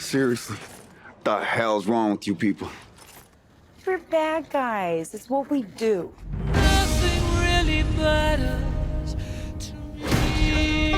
Seriously, the hell's wrong with you people? We're bad guys. It's what we do. Nothing really matters to me.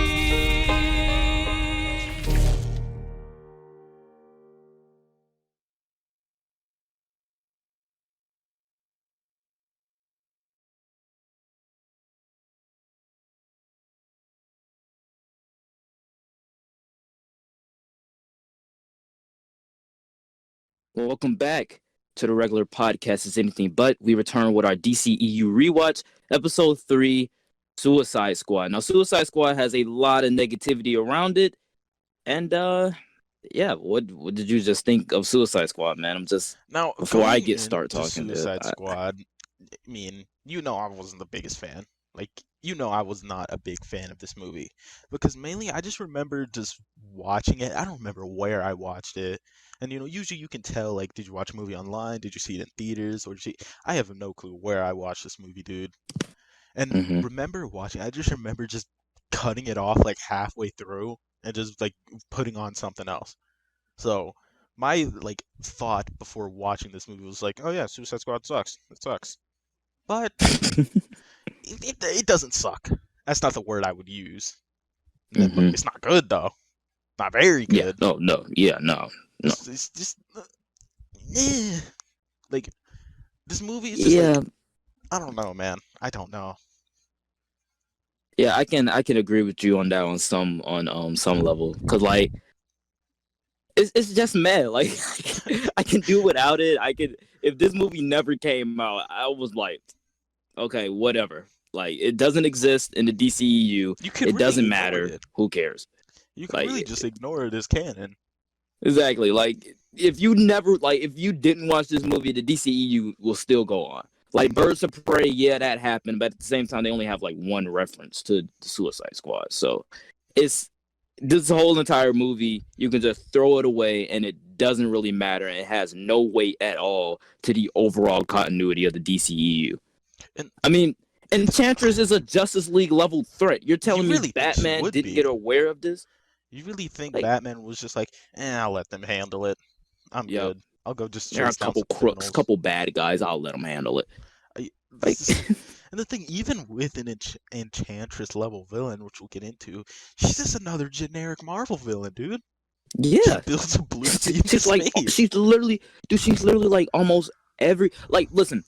Welcome back to the regular podcast Is Anything But. We return with our DCEU Rewatch, Episode 3, Suicide Squad. Now, Suicide Squad has a lot of negativity around it. And, what did you just think of Suicide Squad, man? I'm just, Now, before I going start into talking, Suicide Squad, I mean, I wasn't the biggest fan. I was not a big fan of this movie. Because mainly, I just remember just watching it. I don't remember where I watched it. And, usually you can tell, did you watch a movie online? Did you see it in theaters? I have no clue where I watched this movie, dude. And remember watching, I just remember just cutting it off, halfway through and just, putting on something else. So, my, thought before watching this movie was oh yeah, Suicide Squad sucks. It sucks. But it doesn't suck. That's not the word I would use. It's not good, though. Not very good. Yeah, no. It's just, this movie is just I don't know, man. I don't know. Yeah, I can agree with you on that on some level, because it's just mad. I can do without it. If this movie never came out, I was okay, whatever. It doesn't exist in the DCEU. It doesn't matter. Who cares? You can really just ignore it as canon. Exactly. If you didn't watch this movie, the DCEU will still go on. Birds of Prey, yeah, that happened, but at the same time, they only have one reference to the Suicide Squad. So it's this whole entire movie, you can just throw it away, and it doesn't really matter. It has no weight at all to the overall continuity of the DCEU. I mean, Enchantress is a Justice League level threat. You're telling me Batman didn't get aware of this? You really think Batman was just I'll let them handle it. I'm good. I'll go just there are a chase down couple some crooks, criminals. couple bad guys. I'll let them handle it. And the thing, even with an Enchantress level villain, which we'll get into, she's just another generic Marvel villain, dude. Yeah, she builds a blue team. She's literally almost every Listen,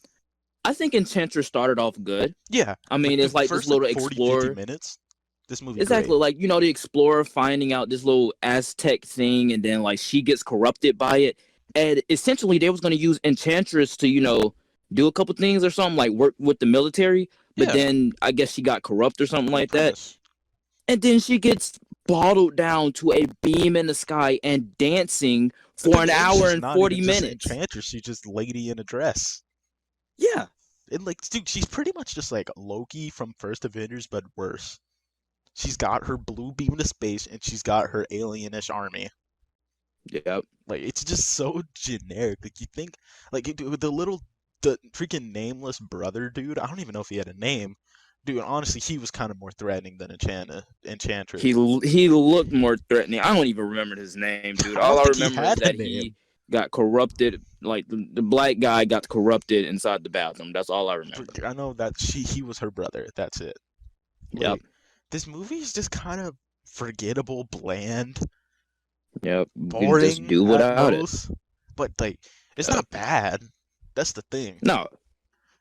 I think Enchantress started off good. Yeah, I mean, it's this little 40, explorer. 50 minutes. This movie exactly great. The explorer finding out this little Aztec thing, and then she gets corrupted by it, and essentially they was going to use Enchantress to do a couple things or something, work with the military, but then I guess she got corrupt or something like that, and then she gets bottled down to a beam in the sky and dancing for an hour and 40 minutes. Enchantress, she's just lady in a dress. Yeah, and dude, she's pretty much just Loki from First Avengers, but worse. She's got her blue beam to space, and she's got her alienish army. Yep. It's just so generic. You think, the freaking nameless brother dude, I don't even know if he had a name. Dude, honestly, he was kind of more threatening than Enchantress. He looked more threatening. I don't even remember his name, dude. All I remember is that he got corrupted. The black guy got corrupted inside the bathroom. That's all I remember. I know that he was her brother. That's it. Yep. This movie is just kind of forgettable, bland. Yep. Boring. Just do without it. But it's not bad. That's the thing. No.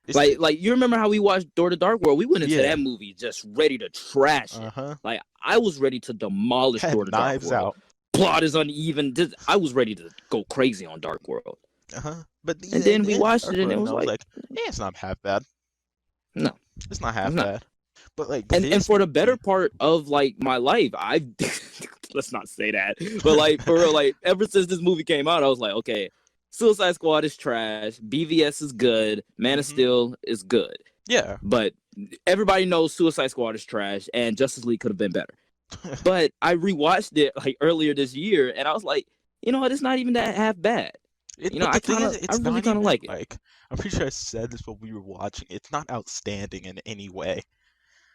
You remember how we watched Door to Dark World? We went into that movie just ready to trash it. I was ready to demolish Door to Dark World. Out. Plot is uneven. I was ready to go crazy on Dark World. And then we watched it, and it was it's not half bad. No, it's not half bad. But and for the better part of my life, I let's not say that. But for ever since this movie came out, I was okay, Suicide Squad is trash. BVS is good. Man of Steel is good. Yeah. But everybody knows Suicide Squad is trash, and Justice League could have been better. But I rewatched it earlier this year, and I was it's not even that half bad. I really kind of like it. I'm pretty sure I said this while we were watching. It's not outstanding in any way.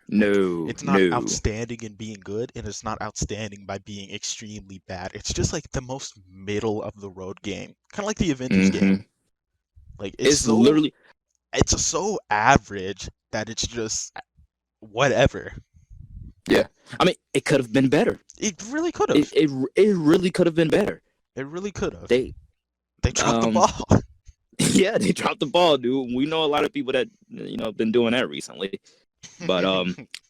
No, It's not no. outstanding in being good, and it's not outstanding by being extremely bad. It's just like the most middle of the road game, kind of like the Avengers Hmm. game. Like It's literally it's so average that it's just whatever. yeah. I mean, it could have been better. It really could It have. it it really could have been better. It really could have. They They dropped the um ball. yeah, they dropped the ball, dude. We know a lot of people that been doing that recently. But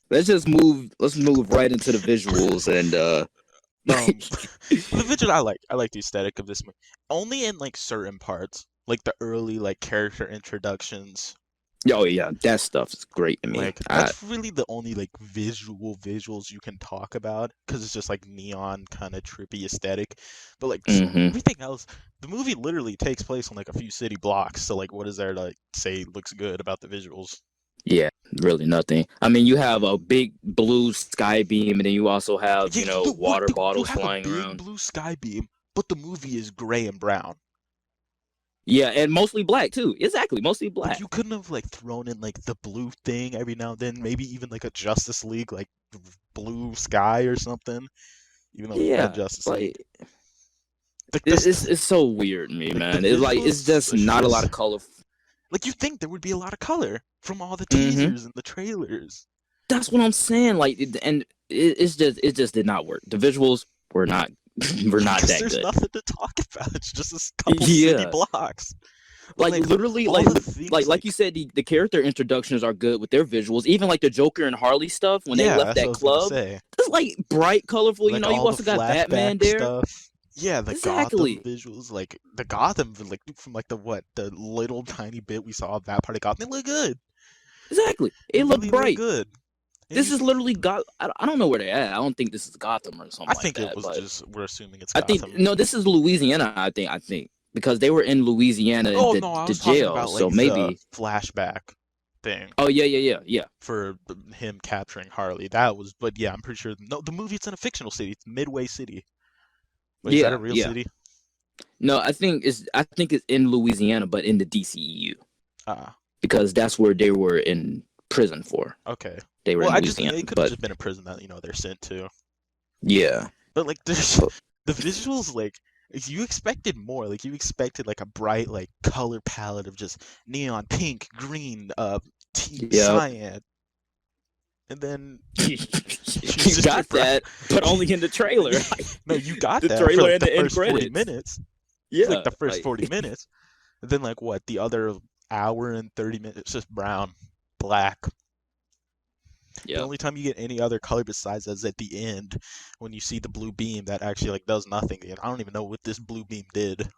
let's move right into the visuals and The visual I like the aesthetic of this movie. Only in like certain parts, like the early like character introductions. oh yeah, that stuff is great to me. Like that's really the only like visuals you can talk about because it's just like neon kind of trippy aesthetic. But like Mhm. everything else, the movie literally takes place on like a few city blocks. So like, what is there to like say looks good about the visuals? Yeah, really nothing. I mean, you have a big blue sky beam, and then you also have, water bottles you have flying a big around. blue sky beam, but the movie is gray and brown. Yeah, and mostly black too. Exactly, mostly Like black. you couldn't have like thrown in like the blue thing every now and then, maybe even like a Justice League like blue sky or something. Even though we Yeah, had Justice League. like Like it's so weird to me, like man. the It's just visuals are not a lot just of color. like you think there would be a lot of color from all the Hmm. teasers and the trailers. That's what I'm saying. Like, it just did not work. The visuals were not were not Because that there's good. nothing to talk about. It's just a couple city Yeah. blocks. But, Like literally, all like the things, like you said, the character introductions are good with their visuals. Even like the Joker and Harley stuff when they yeah, left that's what I that was gonna club, say. it's like bright, colorful. Like You all also the got Batman flashback there. stuff. Yeah, the Exactly. Gotham visuals, like the Gotham, like from like the little tiny bit we saw of that part of Gotham, they look good. Exactly. It looked really look bright. good. And This you is literally I don't know where they're at. I don't think this is Gotham or something I like think it that. was But just we're assuming it's I Gotham. think no, this is Louisiana. I think because they were in Louisiana Oh the no, I the was talking jail. about So like maybe. the flashback thing Oh yeah. for him capturing Harley. That was, but yeah, I'm pretty sure. No, the movie it's in a fictional city. It's Midway City. Wait, is that a real Yeah. city? No, I think it's in Louisiana, but in the DCEU Ah, because that's where they were in prison for. okay. They were Well, in I just Louisiana, it could have but just been a prison that they're sent to. yeah. But like there's But- the visuals like you expected more. Like you expected like a bright like color palette of just neon pink, green, Yep. cyan. And then You just got brown. that, but only in the trailer. No, you got The that for trailer like and the the end first 40 credits. minutes. Yeah, Like the first like- 40 minutes. And then like what? The other hour and 30 minutes it's just brown, black. The Yeah, only time you get any other color besides is at the end when you see the blue beam that actually like does nothing. And I don't even know what this blue beam did.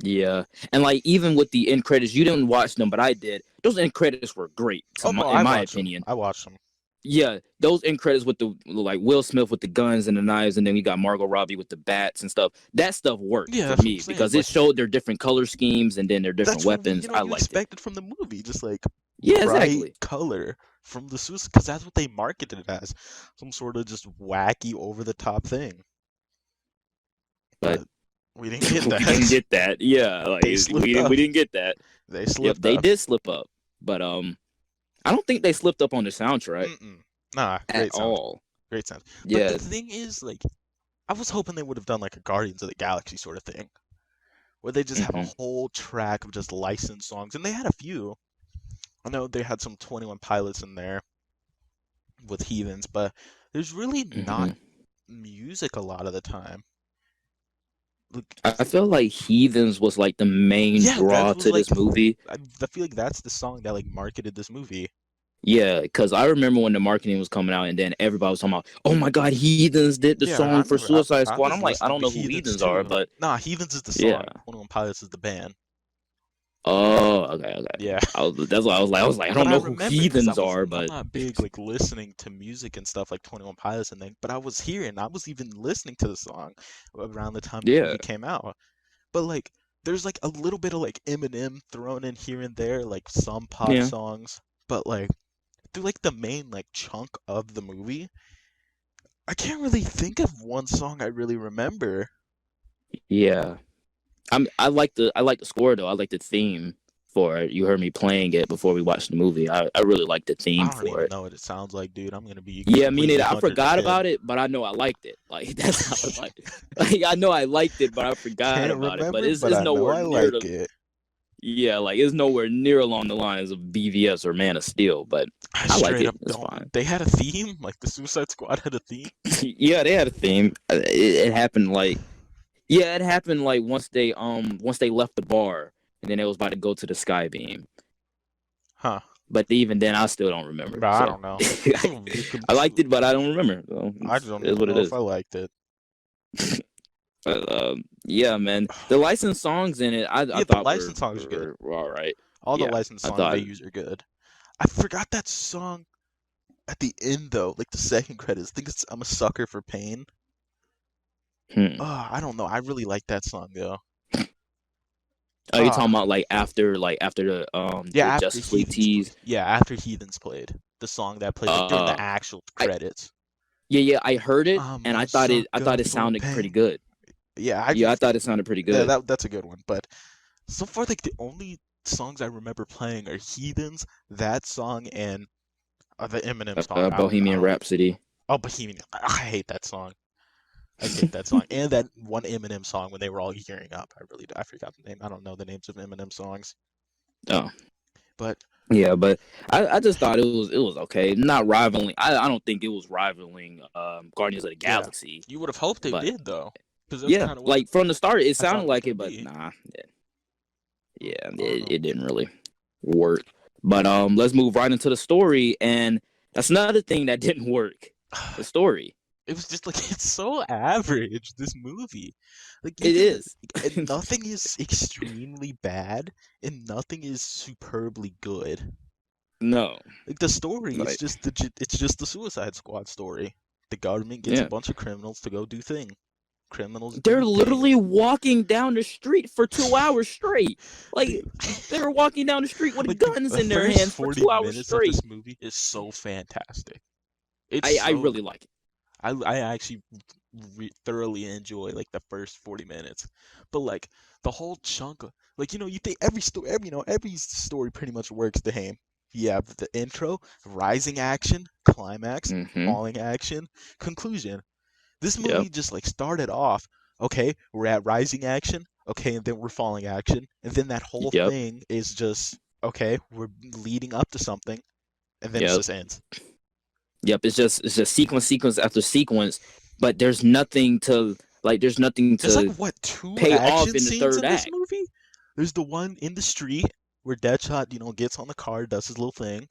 yeah, and like even with the end credits, you didn't watch them, but I did. Those end credits were great, in my opinion. I watched them. Yeah, those end credits with the like Will Smith with the guns and the knives, and then we got Margot Robbie with the bats and stuff. That stuff worked Yeah, for that's what me I'm saying, because like- it showed their different color schemes and then their different That's what weapons. I you liked it. expected from the movie, just like Yeah, bright exactly. color from the Suicide, because that's what they marketed it as, some sort of just wacky, over the top thing. But we didn't get that. we didn't get that. Yeah, like They slipped up. we didn't get that. They Yep, slipped they up. did slip up, but I don't think they slipped up on the soundtrack Mm-mm. Nah, great at sound. all. Great sound. But Yeah, the thing is, like, I was hoping they would have done like a Guardians of the Galaxy sort of thing, where they just have a whole track of just licensed songs, and they had a few. I know they had some 21 Pilots in there with Heathens, but there's really not music a lot of the time. Like, I feel like Heathens was like the main Yeah, draw that was, to this like, movie. I feel like that's the song that like marketed this movie. Yeah, because I remember when the marketing was coming out, and then everybody was talking about, "Oh my God, Heathens did the Yeah, song I for remember Suicide I Squad." was I'm like, I don't know listening who to Heathens too. are, but Nah, Heathens is the song. Yeah. 21 Pilots is the band. oh, okay. Yeah. That's why I was like, I don't But know remember, who 'cause Heathens I'm are, but not big like listening to music and stuff like 21 Pilots and then, but I was even listening to the song around the time the Yeah. movie came out. But like, there's like a little bit of like Eminem thrown in here and there, like some pop Yeah. songs, but like through like the main like chunk of the movie, I can't really think of one song I really remember. yeah. I like the score though. I like the theme for it. You heard me playing it before we watched the movie. I really liked the theme I don't for even it. know what it sounds like, dude. I'm gonna be Yeah, me completely neither. I forgot 110. about it, but I know I liked it. Like that's how it's like I know I liked it, but I forgot Can't about it. But remember, it's but I know nowhere I near like the it. yeah, like it's nowhere near along the lines of BVS or Man of Steel. But I I like straight it. up It's don't. fine. They had a theme, like the Suicide Squad had a theme. Yeah, they had a theme. It happened like yeah, it happened like once they left the bar and then it was about to go to the sky beam. Huh. But even then, I still don't remember. Bro, I So don't know. I liked it, but I don't remember. So I it's, don't it is even what it know is. if I liked it. But yeah, man, the licensed songs in it, I Yeah, the thought licensed songs are good. were all right. All the Yeah, licensed I songs thought. they use are good. I forgot that song at the end though, like the second credits. I think it's "I'm a Sucker for Pain." Hmm. I don't know. I really like that song though. Oh, you're talking about like after Yeah, the after Justice League Heathens tease. played. Yeah, after Heathens played the song that played like during the actual I credits. yeah, I heard it I'm and a I sucker thought it for sounded pretty pain. good. Yeah, I thought it sounded pretty yeah, good. that's a good one. But so far, like the only songs I remember playing are Heathens, that song, and the Eminem song. I Bohemian don't. Rhapsody. Oh, Bohemian. I hate that song. I hate that song. And that one Eminem song when they were all gearing up. I forgot the name. I don't know the names of Eminem songs. Oh. But Yeah, but I just thought it was okay. Not rivaling. I don't think it was rivaling Guardians of the yeah, Galaxy. you would have hoped they But did though, because that's yeah, kind of what like from the start it I thought sounded it was like gonna it, but be. nah. Yeah, I don't know. it didn't really work. But let's move right into the story, and that's another thing that didn't work. The story. It was just like it's so average, this movie. Like It even is. and nothing is extremely bad and nothing is superbly good. No. Like the story is Like just it's just the Suicide Squad story. The government gets a yeah. bunch of criminals to go do thing. Criminals They're do literally things. walking down the street for 2 hours straight. Like they were walking down the street with Like guns the in their first hands for 40 2 hours minutes of straight. this movie is so fantastic. It's I so really like it. I actually thoroughly enjoy like the first 40 minutes, but like the whole chunk of like you think every story every story pretty much works the same. You have the intro, rising action, climax, Mm-hmm. falling action, conclusion. This Yep. movie just like started off, okay, we're at rising action, okay, and then we're falling action, and then that whole Yep. thing is just okay, we're leading up to something, and then it Yep. just ends. Yep. It's just sequence after sequence, but there's nothing to There's like what, two pay off action in the scenes third in this act. movie? There's the one in the street where Deadshot, gets on the car, does his little thing.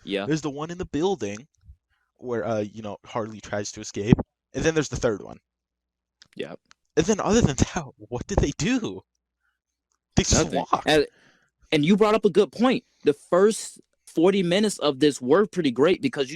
Yeah. There's the one in the building where Harley tries to escape. And then there's the third one. Yep. And then other than that, what did they do? They just Nothing. walk. And you brought up a good point. The first 40 minutes of this were pretty great because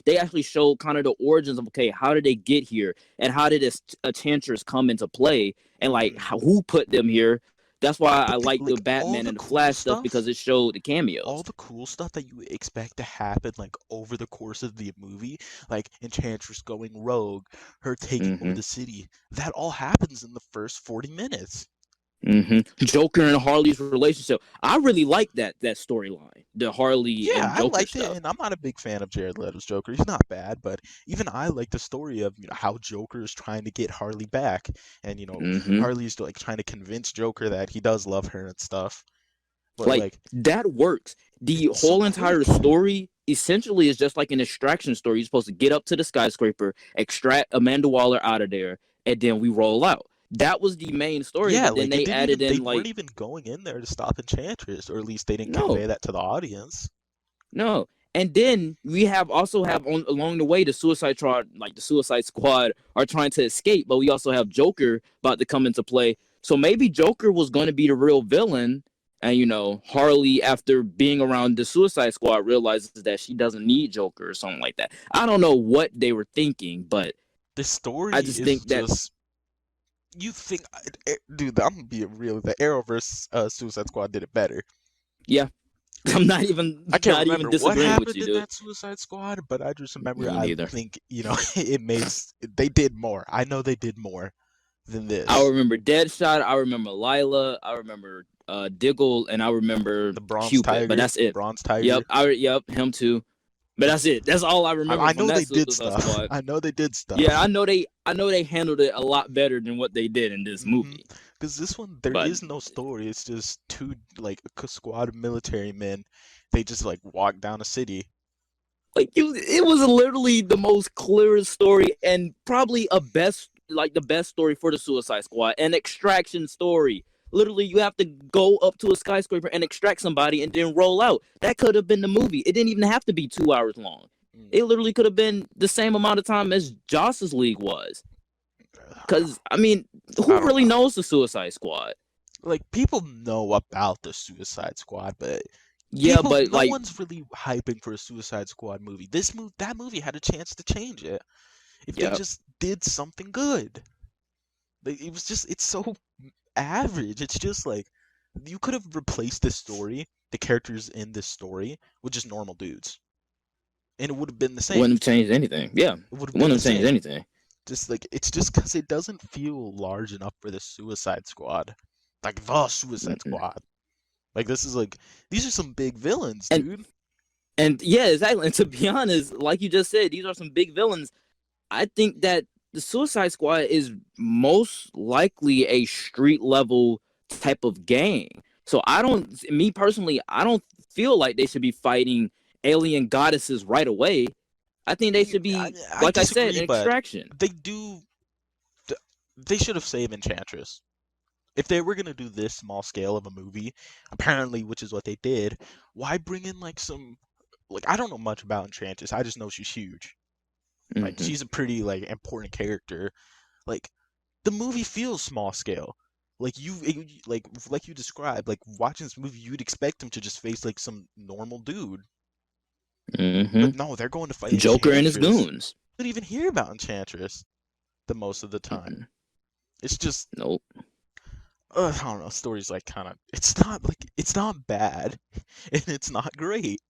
they actually showed kind of the origins of okay, how did they get here and how did this Enchantress come into play and who put them here. That's why I like the Batman and the Flash stuff because it showed the cameos. All the cool stuff that you expect to happen like over the course of the movie, like Enchantress going rogue, her taking over the city, that all happens in the first 40 minutes. Mm-hmm. Joker and Harley's relationship. I really like that storyline. The Harley and Joker I liked stuff. it, and I'm not a big fan of Jared Leto's Joker. He's not bad, but even I like the story of how Joker is trying to get Harley back, and Harley's like trying to convince Joker that he does love her and stuff. But that works. The whole entire story essentially is just like an extraction story. You're supposed to get up to the skyscraper, extract Amanda Waller out of there, and then we roll out. That was the main story. Yeah, but then they added they weren't even going in there to stop Enchantress, or at least they didn't convey that to the audience. No, and then we also have along the way the Suicide Squad are trying to escape, but we also have Joker about to come into play. So maybe Joker was going to be the real villain, and Harley, after being around the Suicide Squad, realizes that she doesn't need Joker or something like that. I don't know what they were thinking, but the story I just think that. You think, dude? I'm gonna be real. The Arrowverse Suicide Squad did it better. Yeah, I'm not even. I can't not remember even disagreeing what happened with you, in dude. that Suicide Squad, but I just remember. Me neither. I think they did more. I know they did more than this. I remember Deadshot. I remember Lila. I remember Diggle, and I remember The Bronze Cupid. Tiger. But that's it. Bronze Tiger. Yep, him too. But that's it. That's all I remember. I from know that they did Suicide stuff. Squad. I know they did stuff. Yeah, I know they handled it a lot better than what they did in this movie. Because this one, there is no story. It's just two, like, a squad of military men. They just, like, walk down a city. Like, it was literally the most clearest story, and probably the best story for the Suicide Squad. An extraction story. Literally, you have to go up to a skyscraper and extract somebody and then roll out. That could have been the movie. It didn't even have to be 2 hours long. It literally could have been the same amount of time as Justice League was. Because, I mean, who really knows the Suicide Squad? Like, people know about the Suicide Squad, but yeah, but no one's really hyping for a Suicide Squad movie. That movie had a chance to change it if they just did something good. Like, it's so average. It's just like, you could have replaced this story, the characters in this story, with just normal dudes, and it would have been the same. Wouldn't have changed anything. Yeah, it wouldn't have changed anything. Just like, it's just because it doesn't feel large enough for the Suicide Squad, like the Suicide Squad. Like, this is like, these are some big villains, dude. And yeah, exactly. And to be honest, like you just said, these are some big villains. I think that the Suicide Squad is most likely a street level type of gang. So me personally, I don't feel like they should be fighting alien goddesses right away. I think they should be, like I said, an extraction. They should have saved Enchantress. If they were going to do this small scale of a movie, apparently, which is what they did, why bring in, like, some... Like, I don't know much about Enchantress. I just know she's huge. Like, she's a pretty, like, important character. Like, the movie feels small scale. Like, you described, like, watching this movie, you'd expect him to just face, like, some normal dude. But no, they're going to fight Joker and his goons. You don't even hear about Enchantress the most of the time. It's just... Nope. I don't know, story's like kind of, it's not bad, and it's not great.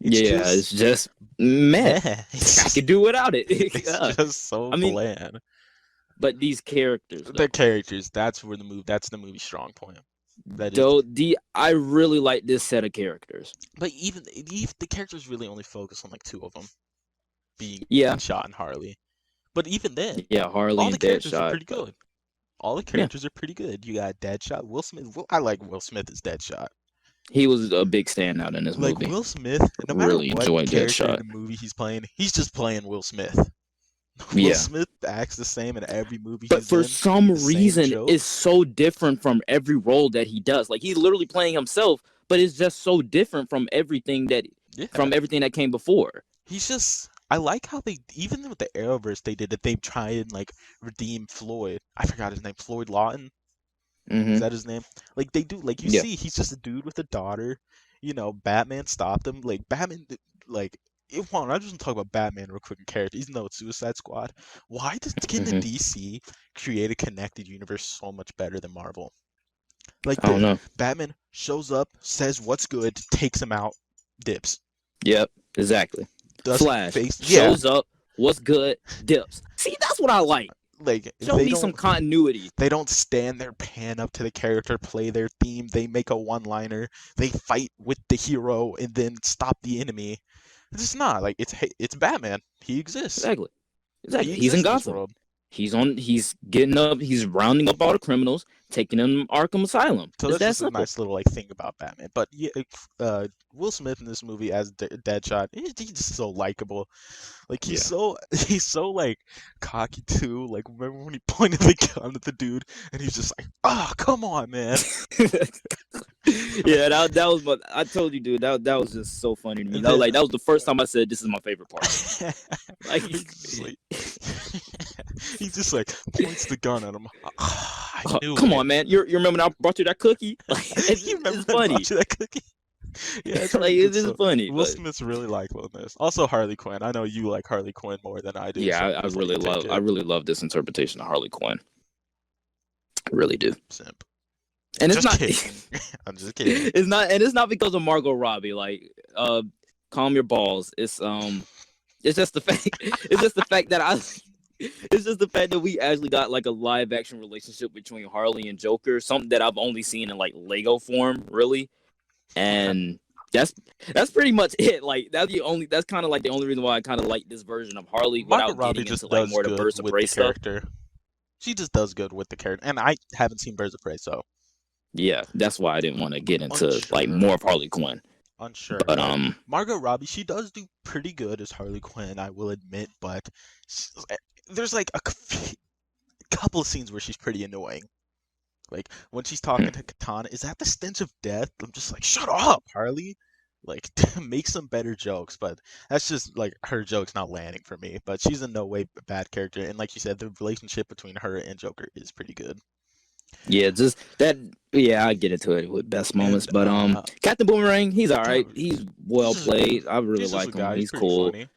It's just meh. I could do without it. It's just so bland. But these characters, the characters, that's the movie's strong point. I really like this set of characters. But even the characters really only focus on like two of them, being Deadshot and Harley. But even then, Harley all the and characters Deadshot are pretty good. All the characters are pretty good. You got Deadshot, Will Smith. I like Will Smith as Deadshot. He was a big standout in this movie. Like, Will Smith, no matter really what character Deadshot in the movie he's playing, he's just playing Will Smith. Will Smith acts the same in every movie he's in. But for some reason, it's so different from every role that he does. Like, he's literally playing himself, but it's just so different from everything that came before. He's just... I like how they, even with the Arrowverse they did, that they try and, like, redeem Floyd. I forgot his name. Floyd Lawton? Is that his name? Like, they do, like, you see, he's just a dude with a daughter. You know, Batman stopped him. Like, Batman, like, I just want to talk about Batman real quick in character, even though it's Suicide Squad. Why can the DC create a connected universe so much better than Marvel? Like, I don't know. Batman shows up, says what's good, takes him out, dips. Yep, exactly. Flash shows up, what's good, dips. See, that's what I like. Like, show me some continuity. They don't stand there, pan up to the character, play their theme. They make a one-liner. They fight with the hero and then stop the enemy. It's just not like it's Batman. He exists. Exactly. He's in Gotham. He's getting up. He's rounding up all the criminals, taking them to Arkham Asylum. So that's just a nice little like thing about Batman. But yeah, Will Smith in this movie as Deadshot, he's just so likable. Like he's so like cocky too. Like remember when he pointed the gun at the dude and he's just like, "Oh, come on, man." Yeah, that was what I told you, dude. That was just so funny to me. That was the first time I said this is my favorite part. Like he just like points the gun at him. Come on, man! You remember I brought you that cookie? Like, it's funny. Brought you that cookie? Yeah, it's like it's just funny. Will Smith's really likable in this. Also, Harley Quinn. I know you like Harley Quinn more than I do. Yeah, I really love this interpretation of Harley Quinn. I really do. Simp. And it's not. I'm just kidding. It's not because of Margot Robbie. Like, calm your balls. It's just the fact. It's just the fact that it's just the fact that we actually got like a live action relationship between Harley and Joker, something that I've only seen in like Lego form, really. And that's pretty much it. Like that's kind of like the only reason why I kind of like this version of Harley Margot without Robbie getting just into like does more the good Birds of with Prey the stuff. character. She just does good with the character, and I haven't seen Birds of Prey, so Yeah, that's why I didn't want to get into like Unsure. more of Harley Quinn. unsure. But Like Margot Robbie, she does do pretty good as Harley Quinn, I will admit, but there's like a couple of scenes where she's pretty annoying. Like when she's talking to Katana, is that the stench of death? I'm just like, shut up, Harley. Like make some better jokes, but that's just like her jokes not landing for me. But she's in no way a bad character, and like you said, the relationship between her and Joker is pretty good. yeah, just that. Yeah, I get into it with best moments. And, But Captain Boomerang, he's all right. He's well he's just- played. I really He's just like a guy. him. He's pretty cool. funny.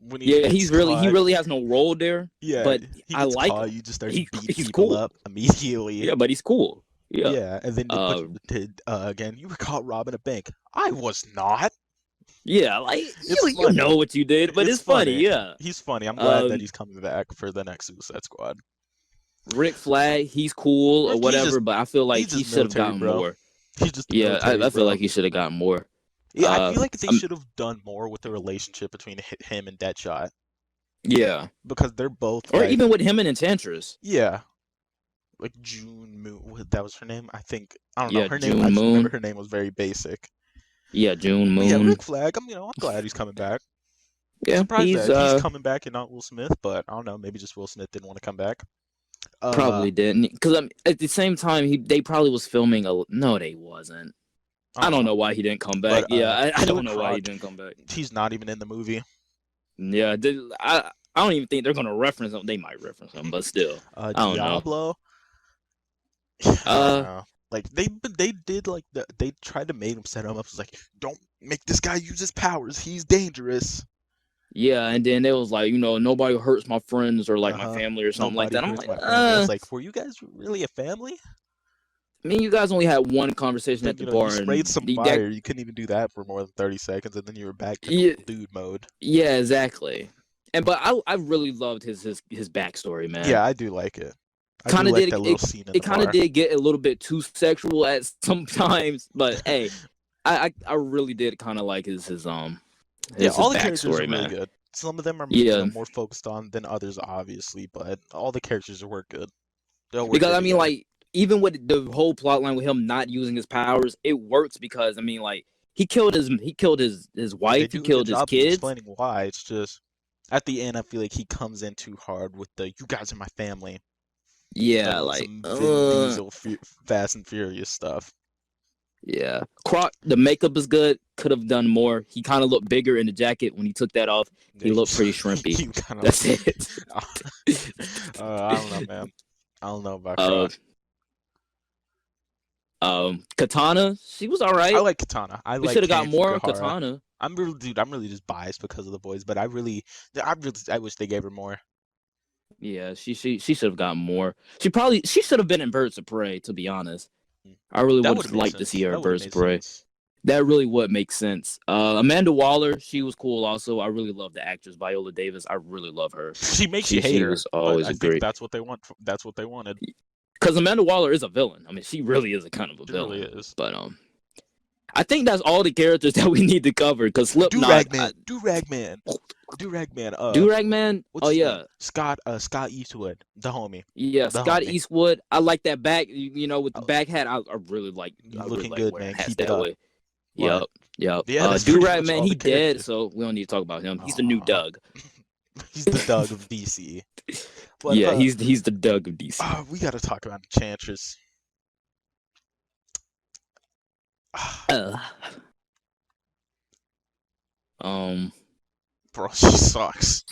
When Yeah, gets he caught, really has no role there. yeah, but he I gets like caught, him. you just start He's beating people cool. up immediately. Yeah, but he's cool. Yeah. Yeah, and then again, you were caught robbing a bank. I was not. Yeah, like It's you funny. know what you did, but it's funny. Yeah. He's funny. I'm glad that Um, he's coming back for the next Suicide Squad. Rick Flag, he's cool or He's whatever, just- but I feel like he's he just should have military, gotten bro. more. He's just a Yeah, military, I feel bro. like he should have gotten more. Yeah, I feel like they I'm- should have done more with the relationship between him and Deadshot Yeah, because they're both or like, even with him and Enchantress. yeah, like June Moon. That was her name, I think. I don't know Yeah, her name. June I just remember Moon. her name was very basic. Yeah, June But yeah, Moon. Rick Flag. I'm glad he's coming back. Yeah, Surprised he's that he's coming back and not Will Smith, but I don't know. Maybe just Will Smith didn't want to come back. probably didn't because at the same time they probably was filming a. No, they wasn't. I don't know why he didn't come back. But, Yeah, I don't Killer know why he Croc- didn't come back. He's not even in the movie. Yeah, I don't even think they're gonna reference him. They might reference him, but still. don't know. Diablo. I don't Uh, know. Like they did like they tried to make him set him up. It's like, don't make this guy use his powers. He's dangerous. Yeah, and then it was like, nobody hurts my friends or like my Uh-huh. family or something like Nobody that. I'm hurts like, my family. I was like, were you guys really a family? I mean, you guys only had one conversation at You the know, bar. you and sprayed some that- fire. You couldn't even do that for more than 30 seconds, and then you were back to Yeah. dude mode. Yeah, exactly. But I really loved his backstory, man. Yeah, I do like it. I Kinda do like did- that little scene in It the kind of bar. did get a little bit too sexual at some times, but hey, I really did kind of like his Yeah, all the characters are backstory, really man. good. Some of them are Yeah. more focused on than others, obviously, but all the characters work good. They'll work Because good I mean, together. like even with the whole plot line with him not using his powers, it works because I mean, like he killed his They wife, do he a killed good his job of kids. explaining why. It's just at the end, I feel like he comes in too hard with the "you guys are my family." Yeah, with like some Vin Diesel, Fast and Furious stuff. yeah. Croc, the makeup is good. Could have done more. He kind of looked bigger in the jacket when he took that off. He looked pretty shrimpy. He kinda That's it. I don't know, man. I don't know about Uh, Croc. Katana, she was all right. I like Katana. I We like should have got Ken more on Fukuhara. Katana. I'm really just biased because of the boys, but I wish they gave her more. Yeah, she should have gotten more. She should have been in Birds of Prey, to be honest. I really That would would've have made liked to sense. see her That in would've Birds of made Prey. sense. That really would make sense. Amanda Waller, she was cool also. I really love the actress Viola Davis. I really love her. She makes She- you hate she her. was but always I a think great- that's what they want. That's what they wanted. Because Amanda Waller is a villain. I mean, she really is a kind of a It villain. really is. But I think that's all the characters that we need to cover. Because Slipknot, Durag Man. Durag Man. What's Oh his yeah, name? Scott Eastwood, the homie. yeah. The Scott homie. Eastwood. I like that back. With the back hat. I really like. You I really looking like good, wearing man. hats Keep it that up. way. Yep. Word. Yep. Yeah, that's pretty Durag much Man, all he the dead, characters. so we don't need to talk about him. He's the new Aw. Doug. He's the Doug of DC. But, Yeah, he's the Doug of DC. we got to talk about Enchantress. Bro, she sucks.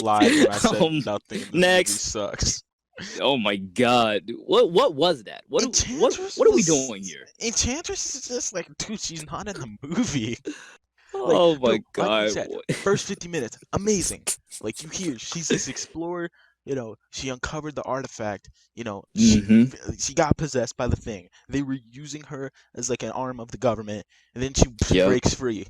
Lied when I said nothing. This next. movie sucks. Oh my God! What was that? What Enchantress are we was- doing here? Enchantress is just like, dude, she's not in the movie. Oh my dude, like you God! said, what- First 50 minutes, amazing. Like you hear, she's this explorer. She uncovered the artifact. She got possessed by the thing. They were using her as like an arm of the government, and then she Yep. breaks free,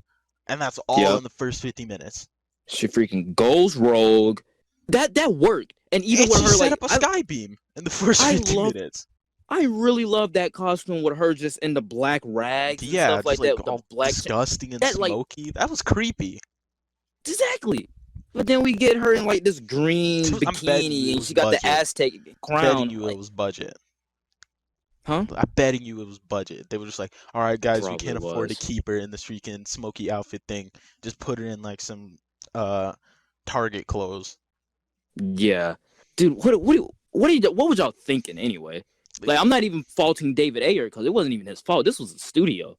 and that's all Yep. in the first 50 minutes. She freaking goes rogue. That worked. And even And with she her, set like, up a sky beam in the first I 50 love minutes. I really love that costume with her just in the black rags and Yeah, stuff just like that like with the all black disgusting and that like smoky. That was creepy. exactly. But then we get her in like this green I'm betting you bikini it and was she got the budget. Aztec Betting crown. you it Like, was budget. huh? I'm betting you it was budget. They were just like, all right, guys, we Probably can't afford to was. keep her in this freaking smoky outfit thing. Just put her in like some Target clothes. Yeah. Dude, what was y'all thinking anyway? Like, I'm not even faulting David Ayer because it wasn't even his fault. This was the studio,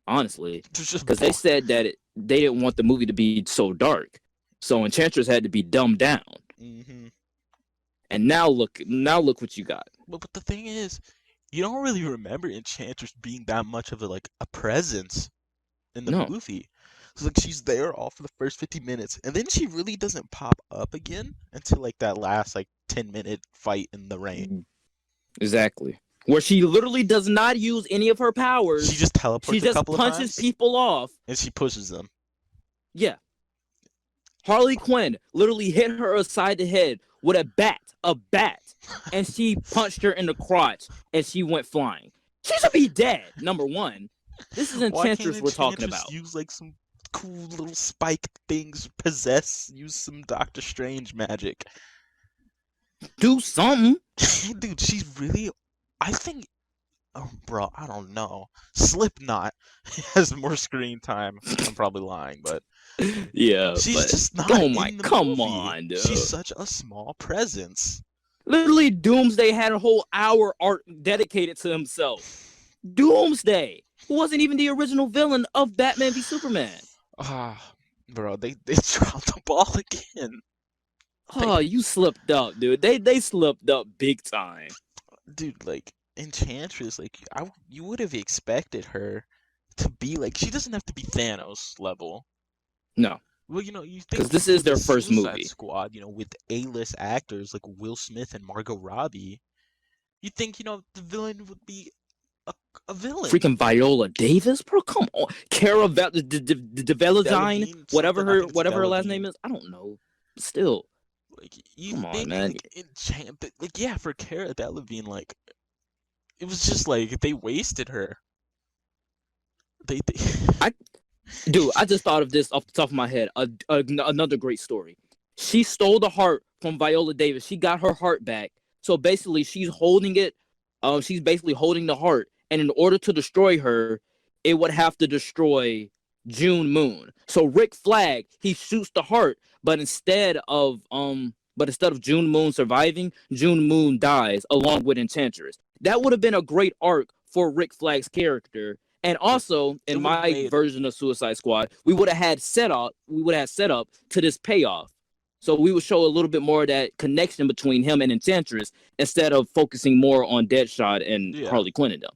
honestly, because they said that they didn't want the movie to be so dark, so Enchantress had to be dumbed down. Mm-hmm. And now look what you got. But the thing is, you don't really remember Enchantress being that much of a presence in the No. movie. So like she's there all for the first 50 minutes, and then she really doesn't pop up again until like that last like 10-minute fight in the rain. Exactly. Where she literally does not use any of her powers. She just teleports She a just couple of punches times, people off. and she pushes them. Yeah. Harley Quinn literally hit her aside the head with a bat, and she punched her in the crotch, and she went flying. She should be dead, number one. This is Enchantress we're talking about. Use like some cool little spike things, use some Doctor Strange magic. Do something. Dude, she's really, I think, oh, bro, I don't know. Slipknot has more screen time. I'm probably lying, but Yeah, she's but just not oh my, in the come movie. on, dude. She's such a small presence. Literally, Doomsday had a whole hour arc dedicated to himself. Doomsday, who wasn't even the original villain of Batman v Superman. Ah, bro, they dropped the ball again. Oh, you slipped up, dude. They slipped up big time. Dude, like Enchantress, like you would have expected her to be like, she doesn't have to be Thanos level. No. Well, you think because this is their the first Suicide movie. Squad, with A-list actors like Will Smith and Margot Robbie, you think the villain would be a villain. Freaking Viola Davis, bro. Come on, Cara Delevingne, whatever her last name is. I don't know. Still, like you come on, think man. like yeah, for Cara Delevingne, like it was just like they wasted her. Dude, I just thought of this off the top of my head. Another great story. She stole the heart from Viola Davis. She got her heart back. So basically, she's holding it. She's basically holding the heart. And in order to destroy her, it would have to destroy June Moon. So Rick Flag, he shoots the heart, but instead of June Moon surviving, June Moon dies along with Enchantress. That would have been a great arc for Rick Flag's character. And also, in my version of Suicide Squad, we would have had set up to this payoff. So we would show a little bit more of that connection between him and Enchantress instead of focusing more on Deadshot and Harley Quinn and them.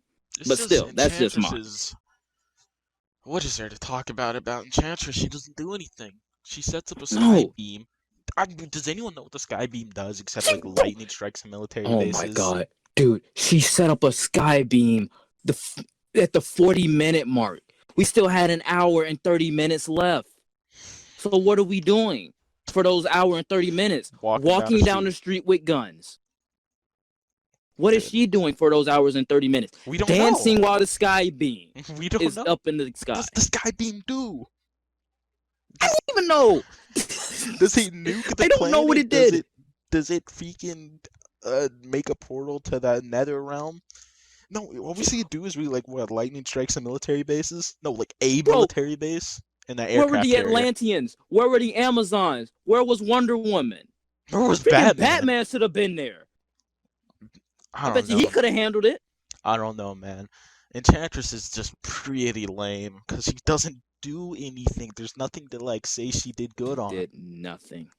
But still, that's just mine. What is there to talk about Enchantress? She doesn't do anything. She sets up a sky beam. Does anyone know what the sky beam does except like lightning strikes and military bases? Oh my god. Dude, she set up a sky beam at the 40-minute mark. We still had an hour and 30 minutes left. So what are we doing for those hour and 30 minutes? Walking down the street with guns. What is she doing for those hours and 30 minutes? We don't Dancing know. while the sky beam is up in the sky. What does the sky beam do? I don't even know. Does it nuke the planet? I don't know what it did. Does it freaking make a portal to that nether realm? No, what we see it do is really like what lightning strikes the military bases. No, like a military base and that aircraft carrier. Where were the Atlanteans? Where were the Amazons? Where was Wonder Woman? Where was Batman? Batman should have been there. I bet you he could have handled it. I don't know, man. Enchantress is just pretty lame because she doesn't do anything. There's nothing to like say she did good on. Did nothing.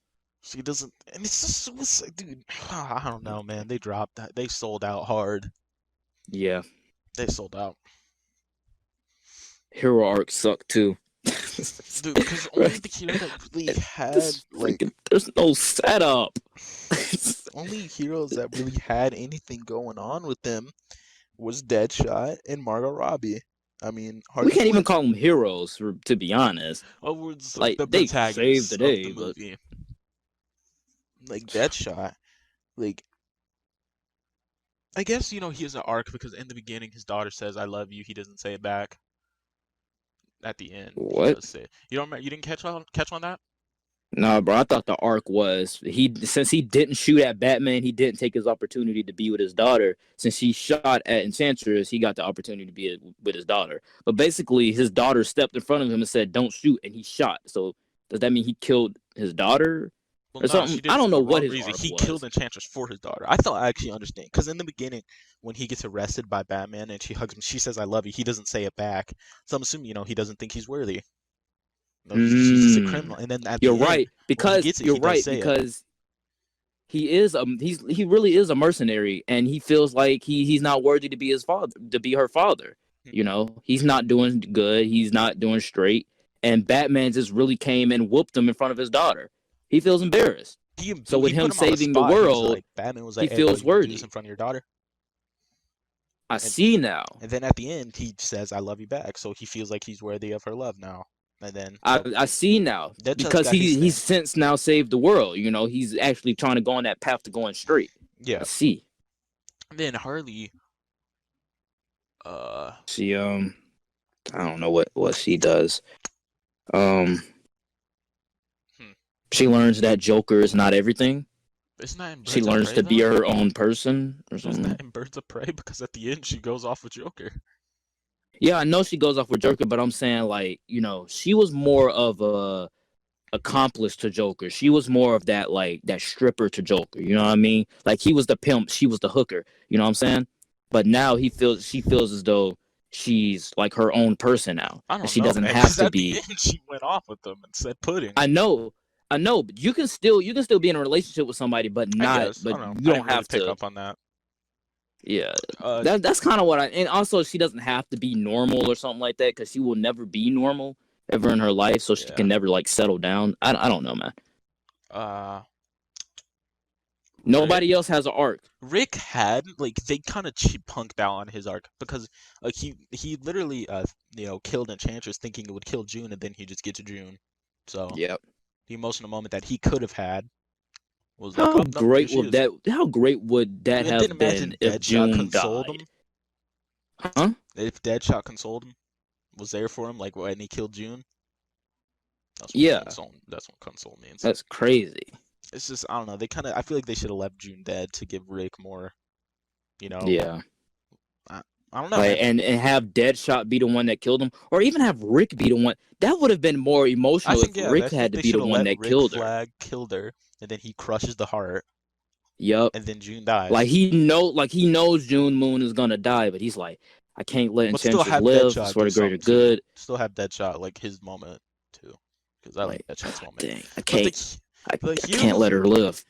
She doesn't, and it's just suicide, dude. I don't know, man. They dropped that. They sold out hard. Yeah. They sold out. Hero arc sucked too. Dude, because only the hero that really had like there's no setup. Only heroes that really had anything going on with them was Deadshot and Margot Robbie. I mean, we can't even call them heroes, to be honest. Well, like the they saved the day, but like Deadshot, like I guess he has an arc because in the beginning his daughter says "I love you." He doesn't say it back. At the end, he What? does say it. You don't remember? You didn't catch on that? Nah, bro. I thought the arc was since he didn't shoot at Batman, he didn't take his opportunity to be with his daughter. Since he shot at Enchantress, he got the opportunity to be with his daughter. But basically, his daughter stepped in front of him and said, "Don't shoot," and he shot. So does that mean he killed his daughter Well, or no, something? she did I it don't for know the what wrong his reason. arc He was. killed Enchantress for his daughter. I thought I actually understand because in the beginning, when he gets arrested by Batman and she hugs him, she says "I love you." He doesn't say it back, so I'm assuming he doesn't think he's worthy. No, she's just a criminal. And then at You're the end, right when he because gets it, you're he does right say it. because he really is a mercenary and he feels like he's not worthy to be his father, to be her father. You know, he's not doing good, he's not doing straight, and Batman just really came and whooped him in front of his daughter. He feels embarrassed. So with He put him him on the saving the spot. He was world, like, Batman was he like, "Hey, bro, feels you gonna do this worthy. in front of your daughter?" I And see now. and then at the end, he says, "I love you" back. So he feels like he's worthy of her love now. And then I see now Deadshot's because got his he's thing. since now saved the world. You know, he's actually trying to go on that path to going straight. Yeah. I see. And then Harley, She I don't know what she does. Um, hmm, she learns that Joker is not everything. isn't that in She Birds of learns Prey to be though? her own person or Isn't something. that in Birds of Prey? Because at the end, she goes off with Joker. Yeah, I know she goes off with Joker, but I'm saying like, you know, she was more of a accomplice to Joker. She was more of that like that stripper to Joker. You know what I mean? Like he was the pimp, she was the hooker. You know what I'm saying? But now she feels as though she's like her own person now, I and don't she know, doesn't man. have Because to at the be. end, she went off with him and said pudding. I know, but you can still be in a relationship with somebody, but I not, guess. I but don't know. you I don't didn't really have pick to. up on that. Yeah, Uh, that's kind of what and also she doesn't have to be normal or something like that because she will never be normal ever in her life, so she yeah. can never like settle down. I don't know, man. Rick, Nobody else has an arc. Rick had like they kind of punked out on his arc because like he literally killed Enchantress thinking it would kill June and then he just gets June. So Yep. the emotional moment that he could have had was like, How oh no, here great she would is. that? How great would that And then have been imagine if Deadshot June consoled died? him. Huh? If Deadshot consoled him, was there for him, like when he killed June. Yeah, That's what console means. that's crazy. It's just I don't know. I feel like they should have left June dead to give Rick more. Yeah. I don't know, Like, man. and have Deadshot be the one that killed him, or even have Rick be the one. That would have been more I emotional if think yeah, Rick I think had to they be should the have one let that Rick killed her. Flag killed her, and then he crushes the heart, Yep. and then June dies. Like he knows June Moon is gonna die, but he's like, I can't let But still Enchantress have live. It's Deadshot for do the greater something too. good. Still have Deadshot like his moment too, because I like Like, Deadshot's moment. dang, I But can't. I the can't let her live.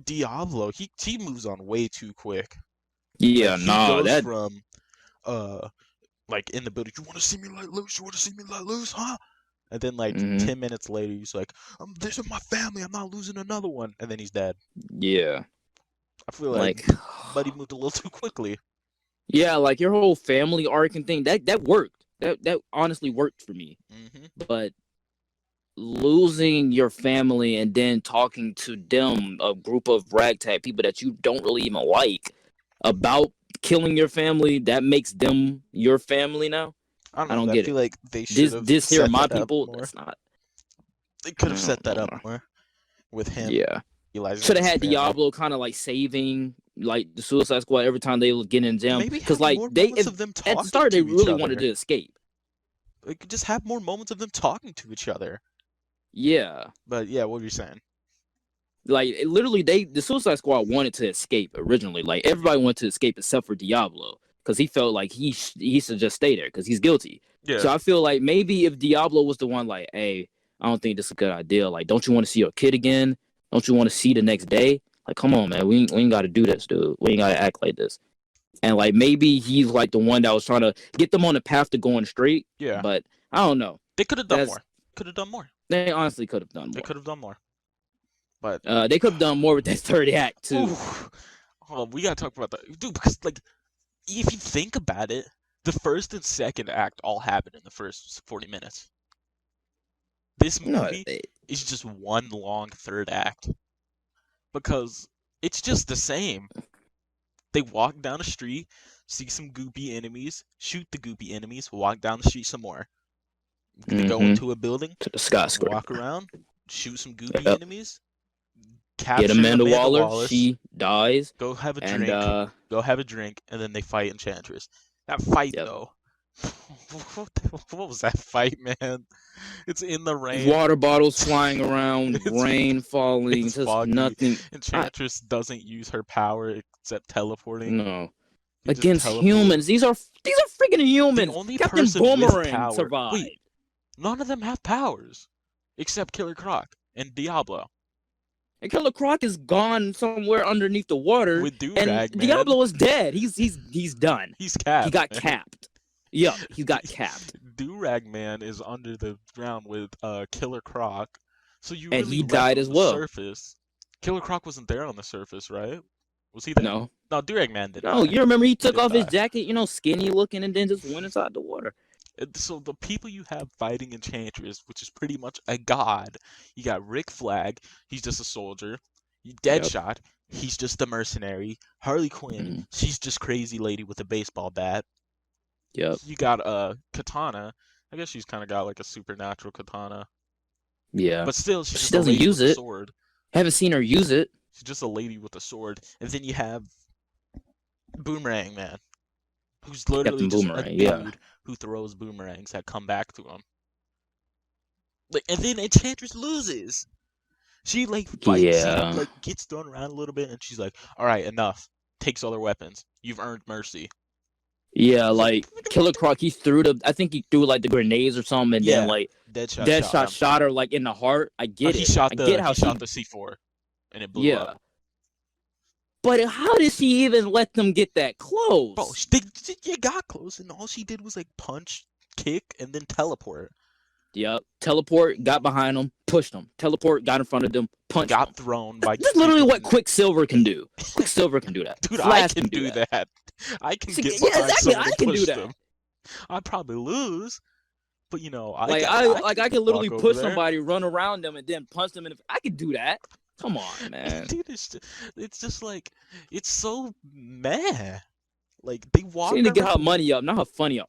Diablo, he moves on way too quick. Yeah, Like he nah, goes that. from like in the building, you want to see me let loose? You want to see me let loose, huh? And then like 10 minutes later, he's like, this is my family. I'm not losing another one. And then he's dead. Yeah. I feel like Buddy moved a little too quickly. Yeah, like your whole family arc and thing that worked. That honestly worked for me. But losing your family and then talking to them, a group of ragtag people that you don't really even like, about killing your family, that makes them your family now. I I don't I get feel it. like they should have This here, set my that up people. more. That's not. They could have set that know, up more with him. Yeah. Realizing Should have his had family. Diablo kind of like saving like the Suicide Squad every time they would get in jam. Maybe Because have like more they moments of them at talking the start they to each really other. wanted to escape. Like just have more moments of them talking to each other. Yeah. But yeah, what were you saying? Like literally, the Suicide Squad wanted to escape originally. Like everybody wanted to escape except for Diablo, because he felt like he should just stay there because he's guilty. Yeah. So I feel like maybe if Diablo was the one, like, hey, I don't think this is a good idea. Like, don't you want to see your kid again? Don't you want to see the next day? Like, come on, man, we ain't got to do this, dude. We ain't got to act like this. And like maybe he's like the one that was trying to get them on the path to going straight. Yeah. But I don't know. They could have done more. Could have done more. They honestly could have done more. They could have done more. But they could have done more with that third act too. Oof. Oh, we gotta talk about that, dude. Because like, if you think about it, the first and second act all happen in the first 40 minutes. This movie is just one long third act. because it's just the same. They walk down the street, see some goopy enemies, shoot the goopy enemies, walk down the street some more. They go into a building, To the skyscraper. walk around, shoot some goopy Yep. enemies, Get capture Amanda Waller. Wallace, She dies. go have a And drink, and then they fight Enchantress. That fight Yep. though, what was that fight, man? It's in the rain. water bottles flying around, It's- rain falling, it's just foggy. nothing. Enchantress doesn't use her power except teleporting. No. She just Against teleports. humans. These are freaking humans. only Captain person with Boomerang power- survived. Wait. None of them have powers except Killer Croc and Diablo. And Killer Croc is gone somewhere underneath the water. With And Durag, man. Diablo is dead. He's done. He's capped. He got man. capped. Yep, he got capped. Durag Man is under the ground with Killer Croc. So you And really he left died on as the well. Surface. Killer Croc wasn't there on the surface, right? Was he there? No. No, Durag Man did. No, die. you remember he took did off his die. jacket, skinny looking, and then just went inside the water. So the people you have fighting Enchantress, which is pretty much a god, you got Rick Flag, he's just a soldier. Deadshot, he's just a mercenary. Harley Quinn, she's just crazy lady with a baseball bat. Yep. You got Katana. I guess she's kind of got like a supernatural katana, Yeah. but still, she's She just a doesn't lady use with a it. sword. Haven't seen her use it. She's just a lady with a sword. And then you have Boomerang Man, who's literally Captain just Boomerang, a dude yeah. who throws boomerangs that come back to him. And then Enchantress loses. She fights, Yeah. gets thrown around a little bit, and she's like, "All right, enough." Takes all their weapons. You've earned mercy. Yeah, Killer Croc, I think he threw the grenades or something, and Yeah. then Deadshot shot her in the heart. I get He it. shot I the get how he shot the C4, and it blew yeah. up. But how did she even let them get that close? Bro, you got close, and all she did was punch, kick, and then teleport. Yep. Teleport, got behind them, pushed them. Teleport, got in front of them, punched Got them. thrown by. That's literally what Quicksilver can do. Quicksilver can do that. Dude, Flash I can do that. I can See, get yeah, behind exactly, someone I and can do push that. them. I'd probably lose, but I can literally walk push over there. somebody, run around them, and then punch them I could do that. Come on, man. Dude, it's just it's so meh. They walk. She need to get around- her money up, not her funny up.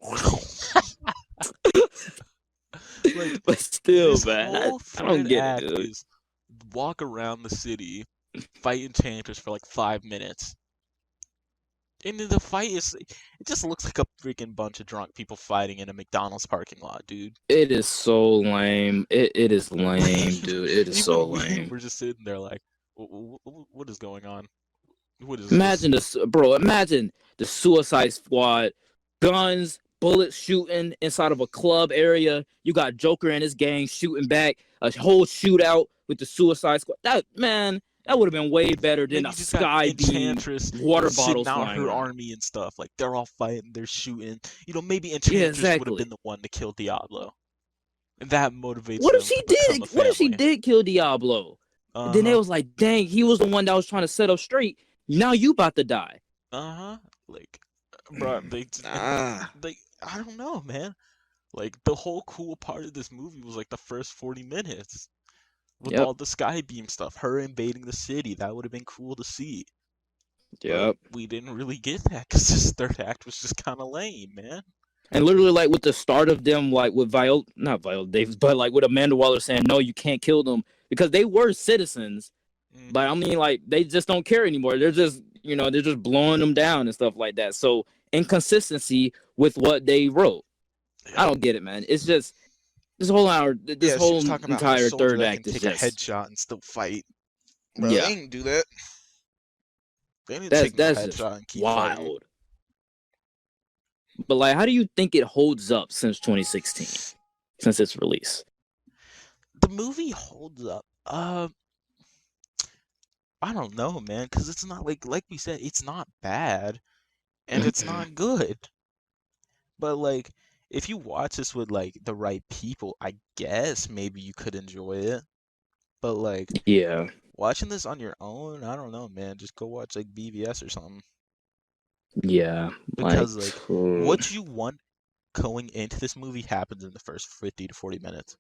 But still, This man, whole I don't third get act it, dude. is walk around the city, fight Enchantress for 5 minutes. And then the fight it just looks like a freaking bunch of drunk people fighting in a McDonald's parking lot, dude. It is so lame. It is lame, dude. It is so Even we lame. We're just sitting there what is going on? What is Imagine imagine the Suicide Squad, guns, bullets shooting inside of a club area. You got Joker and his gang shooting back, a whole shootout with the Suicide Squad. That would have been way better than a sky beam, Enchantress water sitting bottles out flying her around. army and stuff. They're all fighting, they're shooting. Maybe Enchantress would exactly. have been the one to kill Diablo. And that motivates What if them she to become did? a What if she family. did kill Diablo? And then it was like, dang, he was the one that was trying to set up straight. Now you about to die. Bro, I don't know, man. The whole cool part of this movie was the first 40 minutes with Yep. all the sky beam stuff, her invading the city. That would have been cool to see. Yep. But we didn't really get that because this third act was just kind of lame, man. And literally, with the start of them, with not Viola Davis, but with Amanda Waller saying, no, you can't kill them because they were citizens. But I mean, they just don't care anymore. They're just, they're just blowing them down and stuff like that. So inconsistency with what they wrote. I don't get it, man. It's just this whole hour, this she whole was talking about entire a soldier third that act can is take just a headshot and still fight. Bro, Yeah. they didn't do that. They didn't that's take no just headshot and keep fighting. wild. But how do you think it holds up since 2016, since its release? The movie holds up. I don't know, man, because it's not like we said, it's not bad, and it's not good. But if you watch this with the right people, I guess maybe you could enjoy it. But Yeah. watching this on your own, I don't know, man. Just go watch BVS or something. Yeah. Because what you want going into this movie happens in the first 50 to 40 minutes.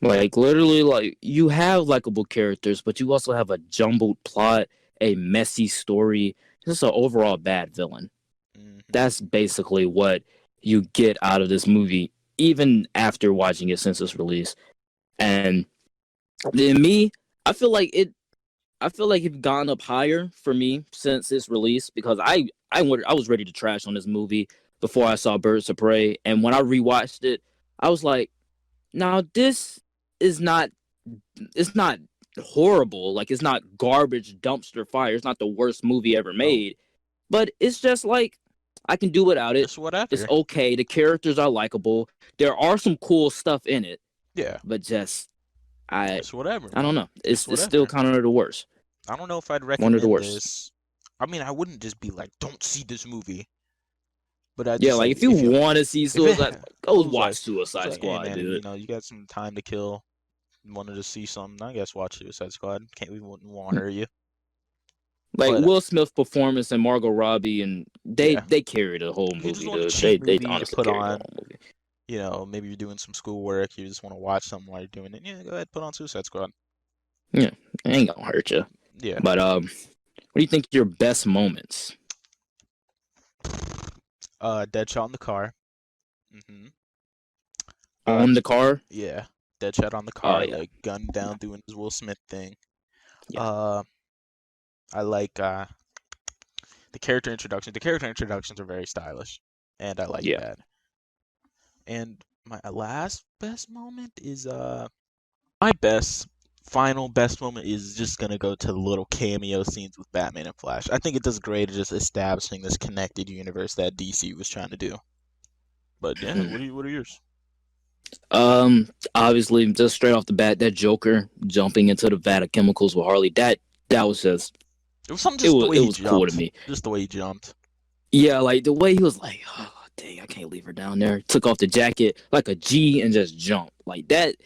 Like literally, like you have likable characters, but you also have a jumbled plot, a messy story, just an overall bad villain. Hmm. That's basically what you get out of this movie, even after watching it since its release. And then me, I feel like it. I feel like it's gone up higher for me since its release because I was ready to trash on this movie before I saw Birds of Prey, and when I rewatched it, I was like, now this is not it's not horrible. Like it's not garbage dumpster fire. It's not the worst movie ever made. But it's just like I can do without it. Just whatever. It's okay. The characters are likable. There are some cool stuff in it. Yeah. But just It's whatever. I don't know. It's whatever. still kind of the worst. I don't know if I'd One of recommend the worst. this. I mean, I wouldn't just be like, don't see this movie. But I Yeah, like if you want to see Suicide, go watch Suicide hey, Squad, man, dude. you know, you got some time to kill. Wanted to see something, I guess watch Suicide Squad. We wouldn't want to hurt you. Like But- Will Smith's performance and Margot Robbie, and they carry the whole You movie, just want a dude. cheap They movie to honestly put carry the on. whole movie. You know, maybe you're doing some schoolwork, you just want to watch something while you're doing it. Yeah, go ahead, put on Suicide Squad. It ain't gonna hurt you. Yeah. But what do you think your best moments? Deadshot in the car. Mm-hmm. On the car? Yeah, Deadshot on the car, yeah. like gunned down doing his Will Smith thing. Yeah. I like the character introduction. The character introductions are very stylish, and I like that. And my last best moment is my final best moment is just gonna go to the little cameo scenes with Batman and Flash. I think it does great at just establishing this connected universe that DC was trying to do. But yeah, what are yours? Obviously, just straight off the bat, that Joker jumping into the vat of chemicals with Harley, that was just It was something just the way it he was jumped. cool to me. Just the way he jumped. Yeah, like the way he was like, oh dang, I can't leave her down there. Took off the jacket like a G and just jumped. Like that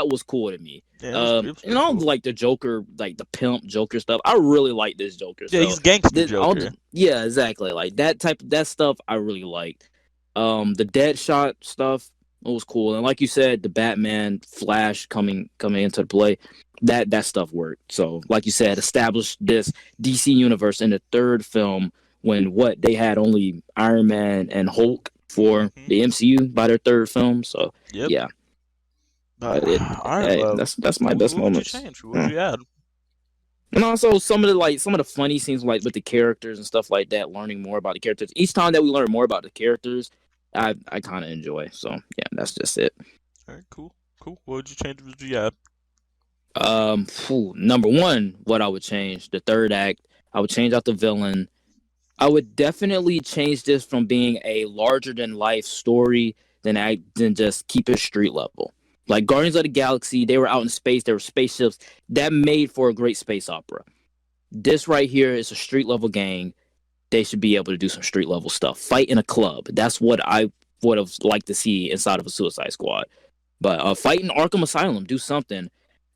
was cool to me. Yeah, and all like the Joker, like the pimp Joker stuff. I really like this Joker. Yeah, so he's gangster Joker. Yeah, exactly. Like that stuff I really liked. The Deadshot stuff, it was cool. And like you said, the Batman Flash coming into the play, that stuff worked. So like you said, established this DC universe in the third film when they had only Iron Man and Hulk for the MCU by their third film. So yeah. All right, that's my best moments. What would you add? And also some of the funny scenes like with the characters and stuff like that, learning more about the characters. Each time that we learn more about the characters, I kind of enjoy. So yeah, that's just it. All right, cool. What would you change? What would you add? Number one, what I would change, the third act, I would change out the villain. I would definitely change this from being a larger than life story than just keep it street level. Like Guardians of the Galaxy, they were out in space, there were spaceships. That made for a great space opera. This right here is a street level gang. They should be able to do some street level stuff. Fight in a club. That's what I would have liked to see inside of a Suicide Squad. But fight in Arkham Asylum, do something.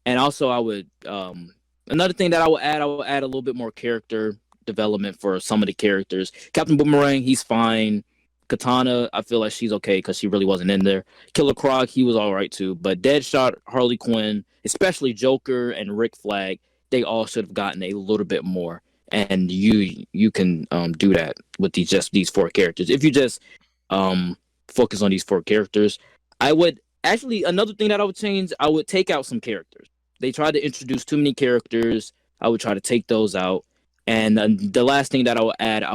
And also I would another thing that I would add a little bit more character development for some of the characters. Captain Boomerang, he's fine. Katana, I feel like she's okay because she really wasn't in there. Killer Croc, he was all right too. But Deadshot, Harley Quinn, especially Joker and Rick Flag, they all should have gotten a little bit more. And you can do that with these four characters. If you just focus on these four characters, I would actually, another thing that I would change, I would take out some characters. They tried to introduce too many characters. I would try to take those out. And the last thing that I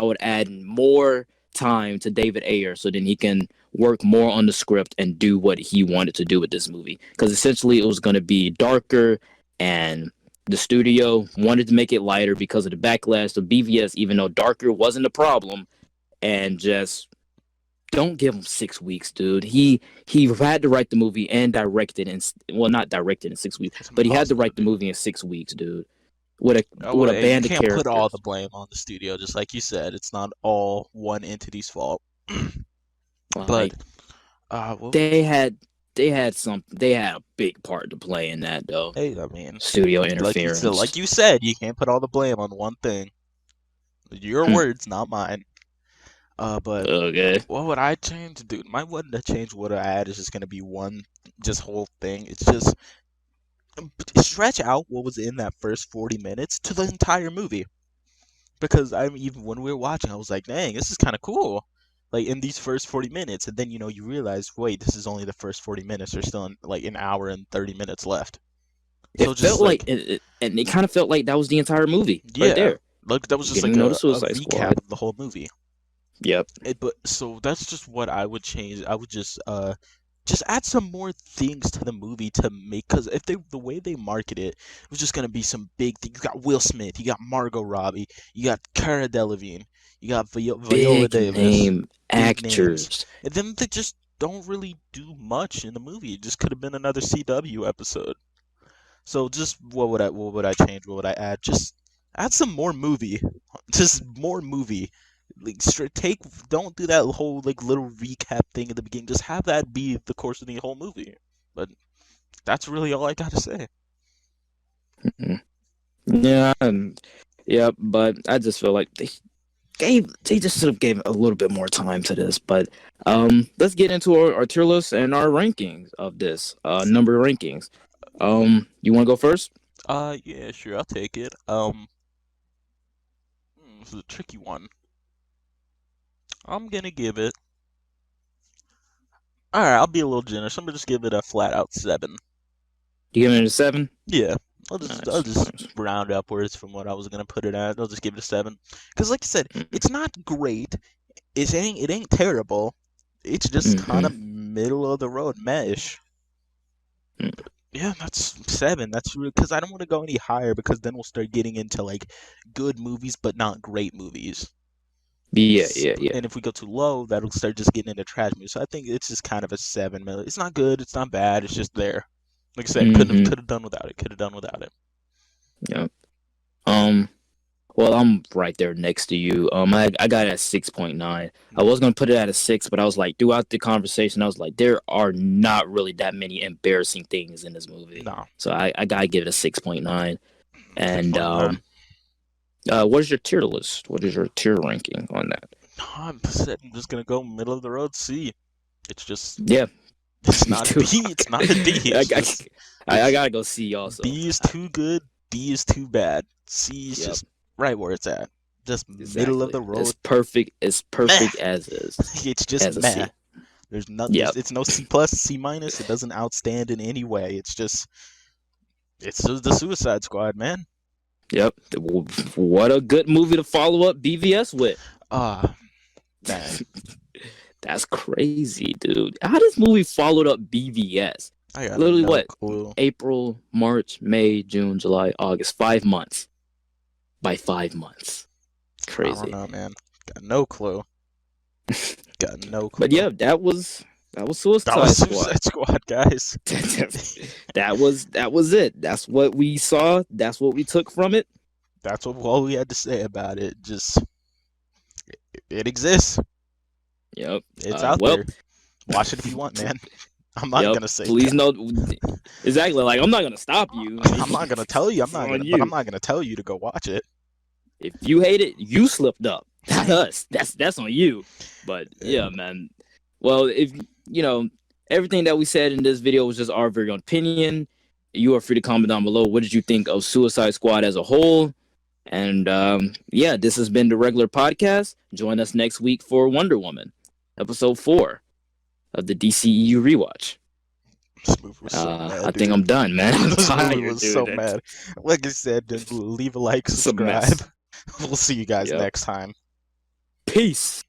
would add more time to David Ayer so then he can work more on the script and do what he wanted to do with this movie. Because essentially it was going to be darker, and the studio wanted to make it lighter because of the backlash of BVS, even though darker wasn't a problem. And just don't give him 6 weeks, dude. He had to write the movie and direct it not directed in 6 weeks, but he had to write the movie in 6 weeks, dude. With a band of characters. You can't put all the blame on the studio, just like you said. It's not all one entity's fault. But they had a big part to play in that, though. Hey, I mean, studio interference. Like you said, you can't put all the blame on one thing. Your words, not mine. But Okay. what would I change, dude? My one to change what I add is just gonna be one, just whole thing. It's just stretch out what was in that first 40 minutes to the entire movie. Because even when we were watching, I was like, dang, this is kind of cool. Like in these first 40 minutes, and then you realize, wait, this is only the first 40 minutes. There's still like an hour and 30 minutes left. It So felt like, and it kind of felt like that was the entire movie right yeah, there. like that was just Getting like to know a the Suicide recap Squad. of the whole movie. Yep. But so that's just what I would change. I would just add some more things to the movie to make, because if the way they market it, it was just gonna be some big thing. You got Will Smith, you got Margot Robbie, you got Cara Delevingne, you got Viola Big Davis, name big names, actors. and then they just don't really do much in the movie. It just could have been another CW episode. So just what would I change? What would I add? Just add some more movie, just more movie. Like don't do that whole like little recap thing at the beginning. Just have that be the course of the whole movie. But that's really all I gotta say. Mhm. Yeah, yeah, but I just feel like they just should have gave a little bit more time to this. But let's get into our tier list and our rankings of this number rankings. You want to go first? Yeah, sure, I'll take it. This is a tricky one. I'm gonna give it. All right, I'll be a little generous. I'm gonna just give it a flat out 7. You give it a 7? Yeah, I'll just Nice. round upwards from what I was gonna put it at. I'll just give it a 7. Because like I said, it's not great. It ain't terrible. It's just kind of middle of the road mesh. Yeah, that's 7. That's really, because I don't want to go any higher, because then we'll start getting into like good movies but not great movies. Yeah. And if we go too low, that'll start just getting into trash movies. So I think it's just kind of a 7. It's not good. It's not bad. It's just there. Like I said, could have done without it. Could have done without it. Yeah. Well, I'm right there next to you. I got it at 6.9. I was gonna put it at a 6, but I was like, throughout the conversation, I was like, there are not really that many embarrassing things in this movie. No. So I gotta give it a 6.9. And 6.9. what is your tier list? What is your tier ranking on that? I'm just gonna go middle of the road C. It's just Yeah. It's not a B. It's not a D. I gotta go C also. B is too good. D is too bad. C is just right where it's at. Just middle of the road. It's perfect. It's perfect as is. It's just as a meh. C. There's nothing. It's no C plus, C minus. It doesn't outstand in any way. It's just the Suicide Squad, man. Yep. What a good movie to follow up BVS with. Man. That's crazy, dude. How this movie followed up BVS? I got Literally no what? clue. April, March, May, June, July, August. 5 months. By 5 months. Crazy. I don't know, man. Got no clue. Got no clue. But yeah, that was Suicide Squad. Suicide Squad, guys. that was it. That's what we saw. That's what we took from it. That's all we had to say about it. Just it exists. Yep. It's out there. Watch it if you want, man. I'm not gonna say. Please no. Exactly. Like I'm not gonna stop you. I'm not gonna tell you. But I'm not gonna tell you to go watch it. If you hate it, you slipped up. Not us. That's on you. But yeah, man. Well, if everything that we said in this video was just our very own opinion. You are free to comment down below. What did you think of Suicide Squad as a whole? And yeah, this has been the regular podcast. Join us next week for Wonder Woman, episode 4 of the DCEU Rewatch. I think I'm done, man. I'm tired, was so mad. Like I said, leave a like, subscribe. We'll see you guys next time. Peace.